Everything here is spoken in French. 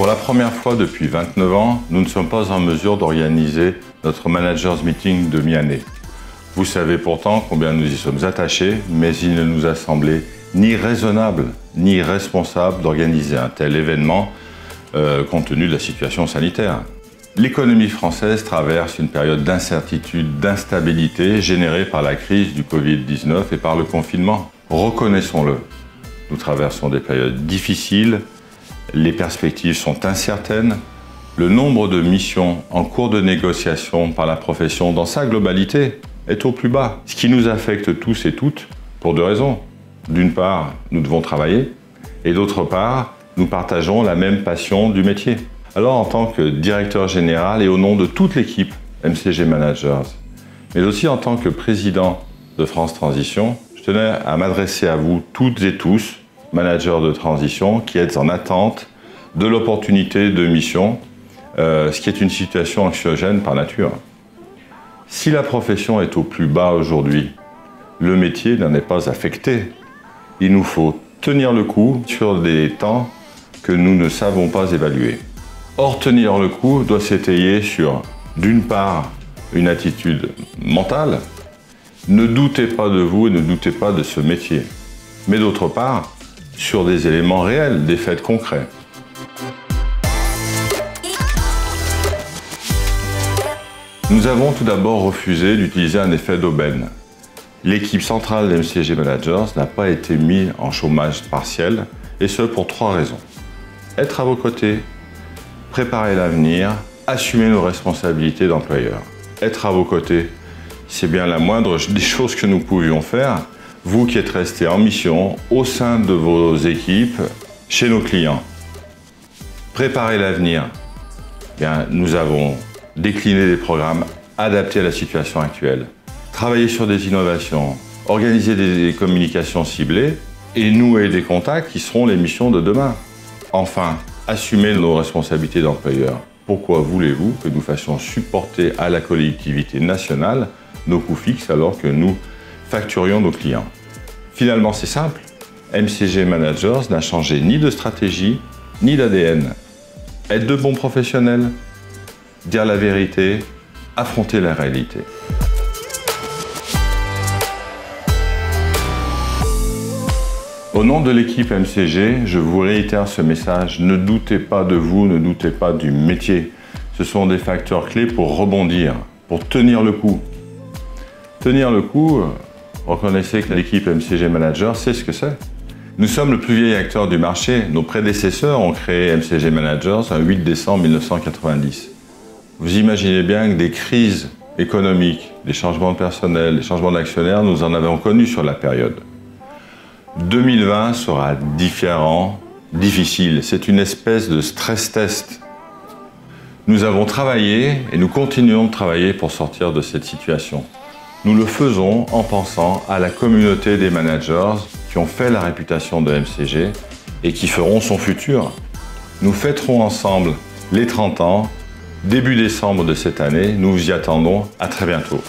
Pour la première fois depuis 29 ans, nous ne sommes pas en mesure d'organiser notre Managers Meeting de mi-année. Vous savez pourtant combien nous y sommes attachés, mais il ne nous a semblé ni raisonnable ni responsable d'organiser un tel événement compte tenu de la situation sanitaire. L'économie française traverse une période d'incertitude, d'instabilité générée par la crise du Covid-19 et par le confinement. Reconnaissons-le, nous traversons des périodes difficiles, les perspectives sont incertaines, le nombre de missions en cours de négociation par la profession dans sa globalité est au plus bas, ce qui nous affecte tous et toutes pour deux raisons. D'une part, nous devons travailler et d'autre part, nous partageons la même passion du métier. Alors en tant que directeur général et au nom de toute l'équipe MCG Managers, mais aussi en tant que président de France Transition, je tenais à m'adresser à vous toutes et tous, managers de transition, qui êtes en attente de l'opportunité de mission, ce qui est une situation anxiogène par nature. Si la profession est au plus bas aujourd'hui, le métier n'en est pas affecté. Il nous faut tenir le coup sur des temps que nous ne savons pas évaluer. Or, tenir le coup doit s'étayer sur, d'une part, une attitude mentale. Ne doutez pas de vous et ne doutez pas de ce métier. Mais d'autre part, sur des éléments réels, des faits concrets. Nous avons tout d'abord refusé d'utiliser un effet d'aubaine. L'équipe centrale des MCG Managers n'a pas été mise en chômage partiel, et ce pour trois raisons. Être à vos côtés, préparer l'avenir, assumer nos responsabilités d'employeur. Être à vos côtés, c'est bien la moindre des choses que nous pouvions faire, vous qui êtes restés en mission au sein de vos équipes, chez nos clients. Préparer l'avenir, bien, nous avons décliné des programmes adaptés à la situation actuelle, travailler sur des innovations, organiser des communications ciblées et nouer des contacts qui seront les missions de demain. Enfin, assumer nos responsabilités d'employeur. Pourquoi voulez-vous que nous fassions supporter à la collectivité nationale nos coûts fixes alors que nous facturions nos clients? Finalement, c'est simple. MCG Managers n'a changé ni de stratégie, ni d'ADN. Être de bons professionnels, dire la vérité, affronter la réalité. Au nom de l'équipe MCG, je vous réitère ce message. Ne doutez pas de vous, ne doutez pas du métier. Ce sont des facteurs clés pour rebondir, pour tenir le coup. Tenir le coup, reconnaissez que l'équipe MCG Manager sait ce que c'est. Nous sommes le plus vieil acteur du marché. Nos prédécesseurs ont créé MCG Managers le 8 décembre 1990. Vous imaginez bien que des crises économiques, des changements de personnel, des changements d'actionnaires, nous en avons connu sur la période. 2020 sera différent, difficile. C'est une espèce de stress test. Nous avons travaillé et nous continuons de travailler pour sortir de cette situation. Nous le faisons en pensant à la communauté des managers qui ont fait la réputation de MCG et qui feront son futur. Nous fêterons ensemble les 30 ans, début décembre de cette année. Nous vous y attendons. À très bientôt.